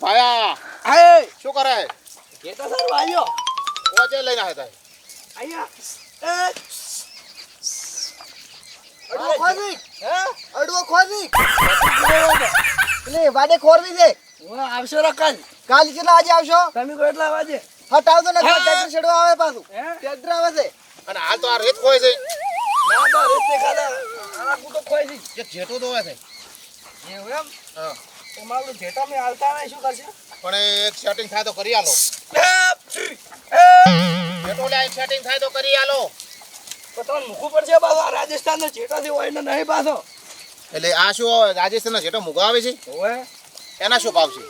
ભાયા એ શું કરે કેતા સર આવ્યો કોજે લઈને આવ્યા તા અહીંયા અડવો ખોરી હે અડવો ખોરી એટલે વાડે ખોરવી છે હું આવશો રકાલ કાલ કેટલા આજે આવશો તમે કોઈ એટલા વાજે હટાવ તો ને હા. ટ્રેક્ટર છેડવા આવે પાછું હે ટ્રેક્ટર આવે છે અને હાલ તો આ રેત ખોય છે ના બા રેતે ખાલા આ કુટો ખોઈ દી જે જેટો દોવે છે એવું એમ હા તમારું જેટા મે હાલતા આવે શું કરશે પણ એક સેટિંગ થાય તો કરી આલો જેટો લે એક સેટિંગ થાય તો કરી આલો તો તમને મૂકવું પડશે પાછો આ રાજસ્થાનનો જેટાથી હોય ને નહીં પાછો એટલે આ શું રાજસ્થાનનો જેટો મુગા આવે છે હોય એના શું ભાવ છે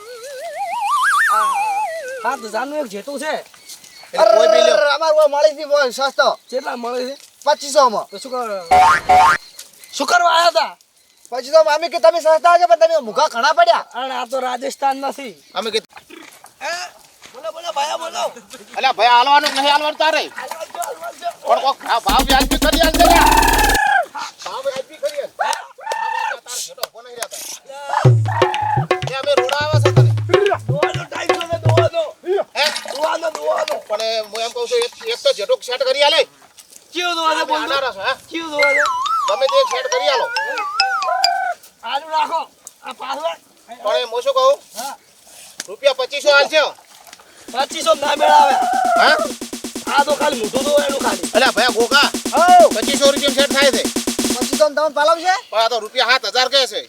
હા તો જાનું એક જેટું છે એટલે કોઈ બી લ્યો અમાર ઓ મળી હતી બોલ સસ્તો કેટલા મળે છે 2500 માં તો શું કરવા આવ્યા હતા 2500 માં અમે કે તમે સસ્તા છે પણ તમે મુખા ઘણા પડ્યા અને આ તો રાજસ્થાન નથી અમે કે બોલો બોલો ભાયા બોલો અલ્યા ભાઈ હાલવાનું કે નહીં હાલવાનું તારે પણ કોક ભાવ વ્યાજબી કરી આલ જરા ભાવ વ્યાજબી કરી આલ તાર જેટો કોને રહ્યા તા અમે રોડા આવે છે તને દોવાનો ટાઈમ છે દોવાનો હે દોવાનો પણ હું એમ કહું છું એક તો જેટો સેટ કરી આલે કેવું દોવાનો બોલ આના રસ હે કેવું દોવાનો ગમે તે સેટ કરી આલો આલુ રાખો આ પાછળ પણ હું શું કહું હા રૂપિયા 2500 હાલ છે 2500 ના મેળાવે હા આ તો ખાલી મોટું દો એનું ખાલી અલ્યા ભાઈ ગોકા ઓ 2500 રૂપિયા સેટ થાય છે 2500 તમને પાલવશે પણ આ તો રૂપિયા 7000 કહે છે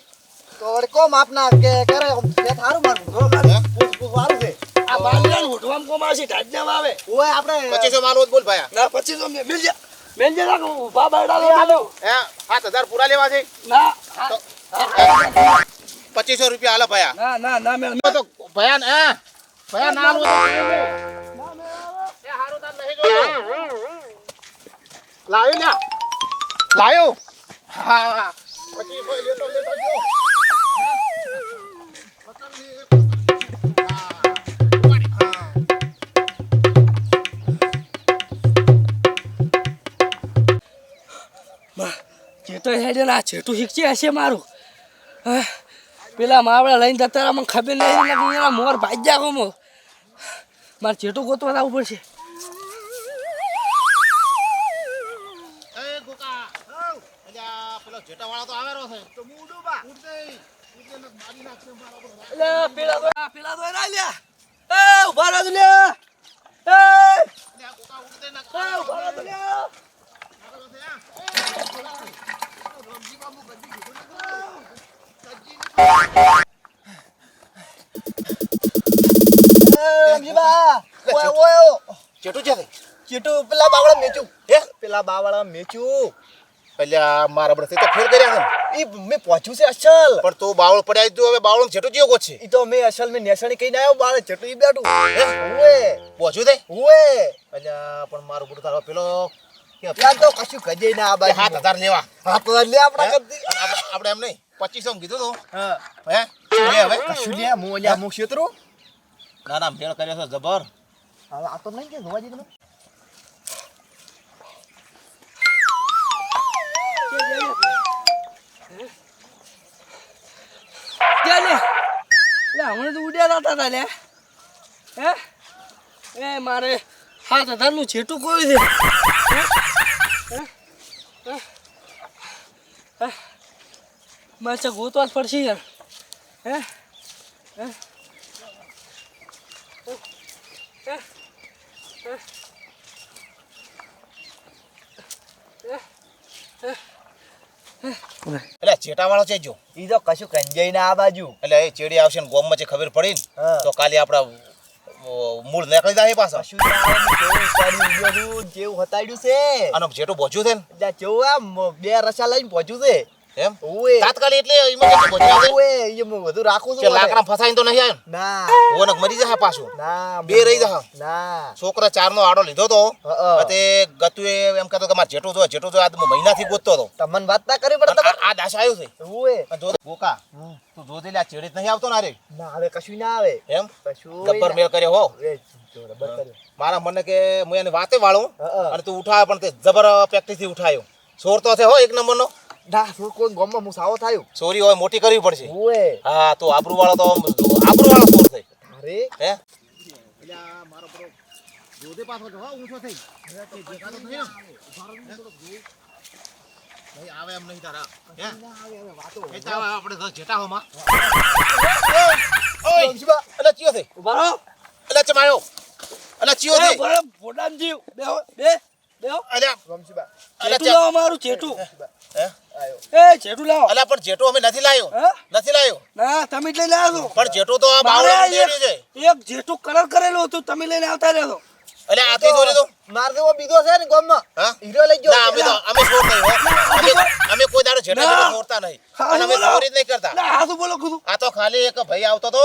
તો વળી કોમ આપના કે કરે એ થારું મારું ઘરો મારું પૂછ વારું છે આ બાલિયાન ઉઠવામ કોમાં છે ટાજ્યા આવે ઓય આપણે 2500 માલ હોત બોલ ભાયા ના 2500 મિલ જા મેલ જા રાખો ઉભા બાયડા લો મેલ્યો હે 7000 પૂરા લેવા છે ના 2500 રૂપિયા હાલો ભાયા ના ના ના મેલ તો ભયાન હે ભયાન ના હાલો એ હારું તાર નહીં જોયો લાયો લ્યા લાયો હા પછી ભાઈ લેતો જો જેટો હેડે ના જેટું શીખશે હશે મારું હા, પેલા માવડા લઈને જતા મને ખબર નહીં લાગી એના મોર ભાગ્યા કોમો મારે જેટું ગોતવા આવવું પડશે એ ગોકા અલ્યા પેલો જેટાવાળો તો આવેરો છે તો મૂડું બા ઉડતે ઉડતે મારી નાખશે મારો પેલા તો ના લ્યા એ ઉભા રહો લ્યા એ અલ્યા ગોકા ઉડતે ના ઉભા રહો લ્યા અમજીબા ઓય ઓય જેટું છે ચીટુ પેલા બાવળા મેચું હે પેલા બાવળા મેચું અલ્યા મારા બડે તો ફેર કર્યા છે ઈ મે પહોંચ્યું છે અસલ પણ તું બાવળ પડ્યા તું હવે બાવળ જેટું જીવો છે ઈ તો મે અસલ મે નેસણી કઈ ના આવ્યો બાળ ચટુ ઈ બેઠું ઓય પહોંચ્યું તે ઓય અલ્યા પણ મારું બડું તારો પેલો યાર તો કશું કજે ના આ બાજુ 7000 લેવા હા તો લે આપડા કદી આપણે એમ નહીં 2500 કીધું તું હા હે લે હવે કશું લે મો લ્યા મો ક્ષેત્રો ના ના મેળ કર્યો છે જબર હવે આ તો નહીં કે જોવા જી તમે હમણાં તો ઉડ્યા જતા હતા લે હે એ મારે 7000 નું જેટું કોઈ છે મારે ગોતવા જ પડશે યાર હે એટલે જેટાવાળો છે જો ઈ તો કશું કંજાઈ ના આ બાજુ એટલે એ ચેડી આવશે ને ગોમમાં જે ખબર પડી ને હા. તો કાલે આપડા મૂળ નીકળી જાય પાછા કશું ના આવે જેવું હતાડ્યું છે અને જેટું પહોંચ્યું છે ને ત્યાં જેવું આમ બે રસા લઈને પહોંચ્યું છે એમ ઓય તાત્કાલિક એટલે ઇમરજન્સી પહોંચ્યા છે ઓય એ વધુ રાખું કે છું લાકડા ફસાઈને તો નહીં આવે ના ને ઓનક મરી જાય પાછું ના બે રહી જા ના છોકરા 4 નો આડો લીધો તો હઅ. તે ગતુએ એમ કહેતો કે માર જેટું જો આજ મહિનાથી ગોતતો તો તમને વાત ના કરી પડે અને આ દાસ આવ્યો છે ઓય અને જો ગોકા તું જો આ ચેડી જ નહીં આવતો ના રે ના હવે કશું ના આવે એમ કશું ગબ્બર મેળ કર્યો હો એ જબર કર્યો મારા મને કે હું એને વાતે વાળું હઅ. અને તું ઉઠાવે પણ તે જબર પ્રેક્ટિસ થી ઉઠાયો સોર તો છે હો એક નંબર નો ના શું કોઈ ગમમાં હું સાવો થાયું સોરી હોય મોટી કરવી પડશે ઓય હા તો આબરૂ વાળો સોર થઈ અરે હે એટલે આ મારો બરો જોધે પાછો જો ઊંચો થઈ દેખાતો થઈ ને ભાઈ આવે એમ નહીં તારા હે એ તો આપણે ઘર જેટા હોમાં ઓય એટલે ચિયો થઈ ઉભા રહો. એટલે ચમાયો એટલે ચિયો થઈ બરાબર ભોડાનજી બેહો બેહો અલ્યા રમશીબા જેઠું લાવો અમારું જેઠું. હે એ જેઠું લાવો. અલ્યા પણ જેટો અમે નથી લાયો હે? નથી લાયો ના તમે જ લઈને આવ્યા છો. પણ જેટો તો આ મારે બાવળા એક દેડ્યું છે એક જેઠું કલર કરેલું હતું તમે લઈને આવતા રહ્યો છો. એટલે આથી જોરી તો માર દેવો બીજો છે ને ગામમાં હા હીરો લઈ ગયો ના અમે છોડ નહીં હો અમે કોઈ દાડો જેટા જેટો છોડતા નહીં અને અમે ચોરી જ નહીં કરતા ના હાથું બોલો કીધું. આ તો ખાલી એક ભાઈ આવતો તો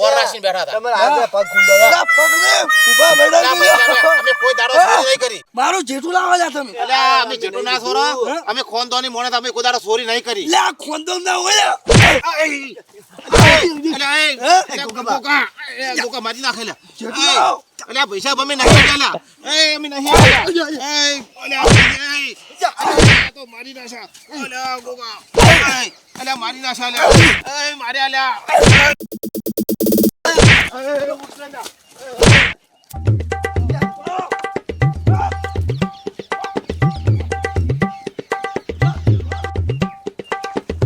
વરરાશી બેઠા હતા તમારે આજે પગ ખુંડાયા ના, પગને ઊભા ના બેઠા ભાઈ, છો. અમે કોઈ દાડો ચોરી નહીં કરી મારું જેઠું લાવો લ્યા તમે. એટલે અમે જેટો ના છોરો અમે ખોનદોની મોણે તો અમે કોઈ દાડો ચોરી નહીં કરી લ્યા ખોંદો ના હોય. ગોકા મારી નાખે લે જેઠું લાવો. અલ્યા પૈસા અમે નહીં આલ્યા એ અમે નહીં આલ્યા એ અલ્યા તો મારી નાખા અલ્યા ગોકા અલ્યા મારી નાખા લ્યા એ મારી આલ્યા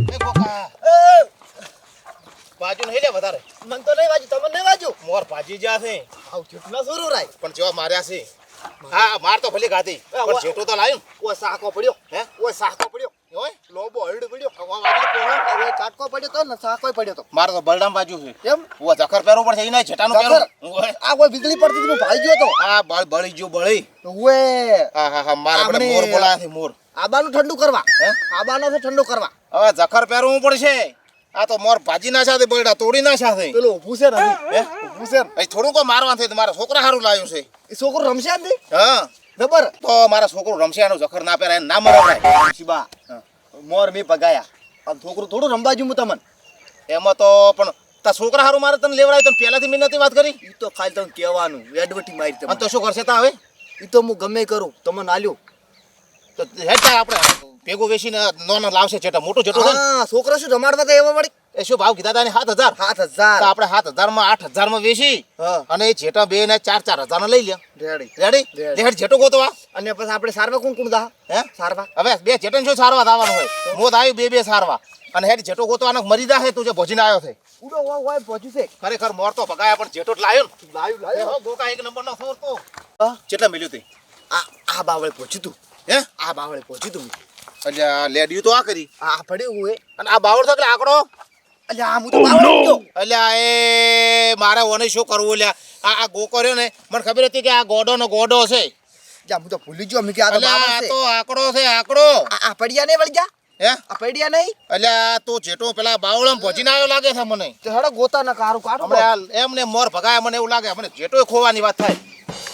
એ ગોકા બાજુ નહીં લે વધારે મન તો નહીં વાજુ તમને નહીં વાજુ મોર ભાજી જ્યાં છે આવ જેટલા સોરું રાય પણ જેવા માર્યા છે હા માર તો ભલે ગાતી પણ જેટો તો લાવ્યો ઓ સાકો પડ્યો હે ઓ સાકો પડ્યો ઓય લોબો હરડ પડ્યો આ બાજુ તો પોહો. હવે ચાટકો પડ્યો તો ને સાકોય પડ્યો તો મારે તો બલડામ બાજુ છે એમ ઓ જખર પહેરવું પડશે એ નહીં જેટાનું પહેરવું ઓય. આ કોઈ વીજળી પડતી હતી, હું ભાઈ ગયો તો આ બળી ગયો બળી ઓએ હા મારે આપણે આપણે- મોર બોલાયા છે મોર આબાનું ઠંડુ કરવા હે આબાનો છે ઠંડુ કરવા હવે જખર પહેરવું પડશે આ તો મોર ભાજી ના સાથે બળડા તોડી ના સાથે પેલું ઊભું છે ને હે ઊભું છે ને. અહીં થોડું કોઈ મારવા છે મારા છોકરા સારું લાવ્યું છે એ છોકરો રમશે ને હા જબર તો મારા છોકરો રમશે એનું જખર ના પહેરાય ના મરાય શિબા મોર મેં પગાયા આમ છોકરું થોડું રમવા જ્યું હું તમને એમાં તો પણ તા છોકરા સારું મારે તને લેવડાય તને પહેલાથી મેં નથી વાત કરી ઈ તો ખાલી તમને કહેવાનું એડવર્ટી મારી અને તમને તો શું કરશે તા હવે ઈ તો હું ગમે કરું તમને આલ્યું તો હેઠા આપણે ભેગું વેચીને નોનો લાવશે ચેટા મોટું ચેટું છે ને હા છોકરા શું જમાડવા તા એવા વળી એ શું ભાવ કીધા તા ને 7000 7,000 તો આપણે 7000 માં 8000 માં વેચી હા અને એ જેટા બે ને 4,000 ને લઈ લે રેડી રેડી રેડી. લેડ જેટો ગોતવા અને પછી આપણે સારવા કોણ કોણ દા હે સારવા હવે બે જેટન શું સારવા દાવાનું હોય મોત આવ્યું બે સારવા અને હેડ જેટો ગોતવાનો મરી જા હે તું જે ભોજીને આવ્યો છે ઉડો હોય પહોંચ્યું છે ખરેખર મોર તો ભગાયા પણ જેટો જ લાયો ને લાવ્યું એ લાવ્યું હો ગોકા એક નંબર નો સોર તો હા કેટલા મળ્યું તી આ બાવળે પહોંચ્યું તું હે આ બાવળે પહોંચ્યું તું અલ્યા લેડ્યું તો આ કરી આ પડ્યું હોય અને આ બાવળ થકલે આકડો અલ્યા આ હું તો બાવળે ગયો અલ્યા એ મારે ઓને શું કરવું લ્યા આ ગોકો રહ્યો ને મને ખબર હતી કે આ ગોડો છે જા હું તો ભૂલી ગયો મેં કે આ તો અલ્યા બાવળ આ છે તો આકડો છે આકડો આ પડ્યા નહીં વળી જા હે આ પડ્યા નહીં અલ્યા તું જેટો પેલા બાવળમ ભજીને આવ્યો લાગે છે મને તો હેડો ગોતા ના કારું કાઢો હમણાં એમને મોર ભગાયા મને એવું લાગે મને જેટો ખોવાની વાત થાય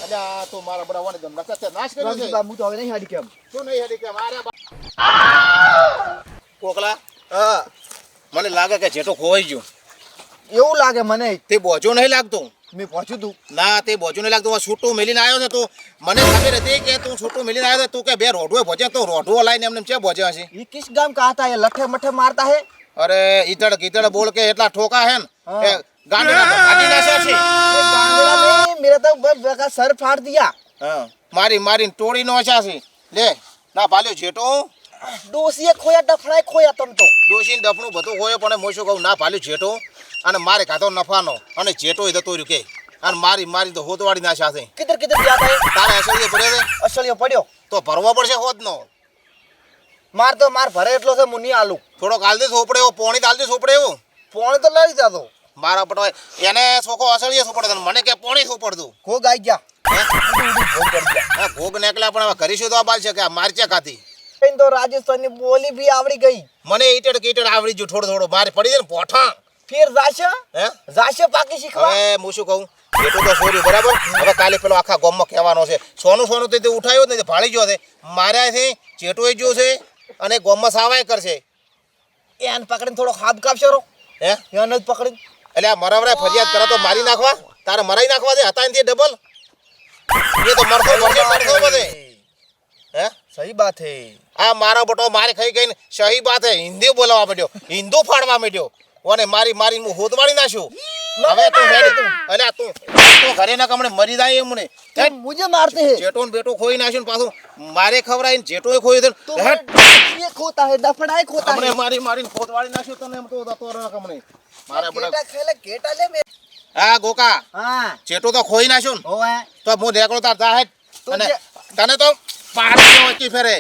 અલ્યા તું મારા બડા વને ગમ નકર નાશ કર્યો છે હું તો હવે નહીં હાડી કેમ શું નહીં હેડી કે મારે કોકલા હા મને લાગે કે જેટો ખોવાઈ ગયો એવું લાગે મને તે બોજો નહીં લાગતું મેં પહોંચ્યું તું ના તે બોજો નહીં લાગતું છૂટું મેલીને આવ્યો છે તું મને ખબર હતી કે તું છૂટું મેલીને આવ્યો છે તું કે બે રોઢુએ ભજે તો રોઢુઓ લાઈને એમને ચે ભજે હશે ये किस गांव का आता है लठे मठे मारता है અરે ઈતળ કીતળ બોલ કે એટલા ઠોકા હે ને હા. કે ગાંડીના ભાજી નાખ્યા છે गांडेरा ने मेरा तो बेका सर फाड़ दिया હા મારી ટોળી નો છે લે ના ભાલ્યો જેટો डोसिए खोया डफड़ाए खोया तुम तो ડોશીને ડફનું બધું હોય પણ હું શું કહું ના ભાલ્યું જેટો અને મારે ખાધો નફાનો અને જેટો એ જતો રહ્યું કે અને મારી તો હોતવાડી નાખ્યા છે किधर किधर जाता है તારે અસલીએ પડ્યો છે असलियो पड़ियो તો ભરવો પડશે હોતનો मार तो मार भरे એટલો છે મુની આલુ થોડોક હાલદી સોપડે એવો પોણી હાલદી સોપડે એવો પોણે તો લડી જાતો મારા પટવાય એને સોખો અસળીએ સોપડે તને મને કે પોણી સોપડતું ખો ગાઈ ગયા હે? ભોગ કરી ગયા હા ભોગ નીકળ્યા પણ હવે કરીશું તો આ બાલ છે કે આ મારચે ખાતી इन तो राजस्थान ની બોલી भी આવડી ગઈ મને ઈટડ કીટડ આવડી ગયું થોડું મારે પડી જાય ને પોઠા फिर जाशे હે जाशे પાકી શીખવા હવે હું શું કહું એટલું તો સોર્યું બરાબર હવે કાલે પેલો આખા ગામમાં કહેવાનો છે સોનું તે ઉઠાયો જ નહીં ભાળી ગયો છે માર્યા છે ચેટોય ગયો છે અને ગામમાં સાવાય કરશે એન પકડીને થોડો હાથ કાપશો રો હે એન જ પકડીને એટલે આ મરાવરા ફરિયાદ કરે તો મારી નાખવા તારે મરાઈ નાખવા છે હતા એનથી ડબલ એ તો મરતો બધે હે સહી બાત હે આ મારો બટો મારે ખાઈ ગઈને સહી બાત હે હિન્દી બોલાવવા માંડ્યો હિન્દુ ફાડવા માંડ્યો ઓને મારી હું હોતવાડી નાખ્યું હવે તું હેડ અલ્યા તું ઘરે ના કમણે મરી જાય એમ ને तुम मुझे मारते हैं જેટો ને બેટો ખોઈ નાખ્યો ને પાછું મારે ખવરાઈને જેટોય ખોઈ દે तो હેડ ये खोता है दफड़ाई खोता કમણે है મારીને ફોટવાળી નાખ્યો તને એમ તો દતો રહે કમણે મારે केटा બડા खेले केटा ले मैं હા ગોકા हाँ જેટો તો ખોઈ નાખ્યો ને हो है તો હું નેકળો તાર જા હેડ તું અને જે- તને તો પાડી વચ્ચે ફેરે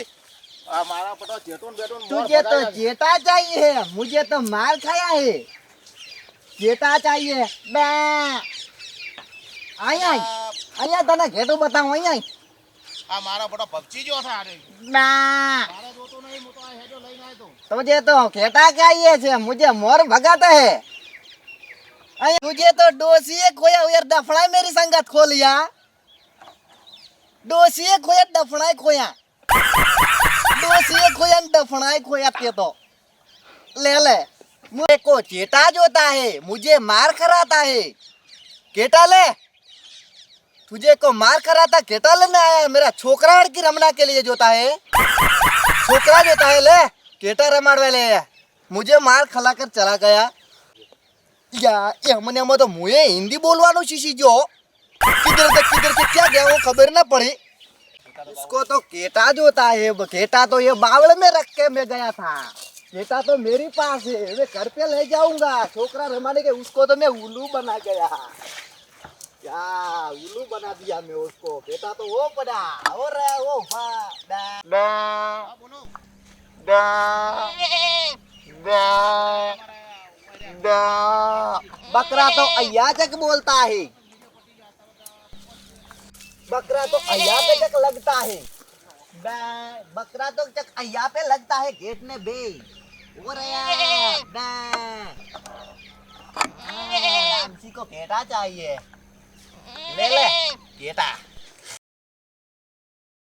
આ મારા પટો જેટો ને બેટો ને મોર तुझे तो ભગાયા છે. जेटा चाहिए है मुझे तो मार खाया है जेटा चाहिए बे आई आई અહીંયા તને ઘેટું બતાવું અહીંયા આ મારા પટો પબજી જો થા રે બા મારે જોતો નહીં હું તો આ હેડો લઈને આવ્યો તો तुझे तो घेटा चाहिए છે मुझे मोर भगाता है अरे तुझे तो डोसिए खोया यार दफड़ाई मेरी संगत खो लिया डोसिए खोया दफड़ाई खोया डोसिए खोया दफड़ाई खोया ते तो ले मुझे को चेटा जोता है मुझे मार कराता है केटा ले तुझे को मार कराता केटा लेने आया मेरा छोकरा की रमना के लिए जोता है छोकरा जोता है ले केटा रमाड़वा ले मुझे मार खलाकर चला गया या ये हमने हम तो मुझे हिंदी बोलवानो शीशी जो किधर से क्या गया वो खबर ना पड़ी उसको तो केटा जोता है केटा तो ये बावड़ में रख के मैं गया था केटा तो मेरी पास है मैं घर पे ले जाऊंगा छोकरा रमाने के उसको तो मैं उल्लू बना गया क्या उल्लू बना दिया मैं उसको बेटा तो वो पड़ा हो रहा है वो હા બોલો बकरा तो अय्या तक बोलता है बकरा तो अय्या पे तक लगता है बकरा तो तक अय्या पे लगता है गेट में बे हो रहा हमसी को केटा चाहिए ले ले केटा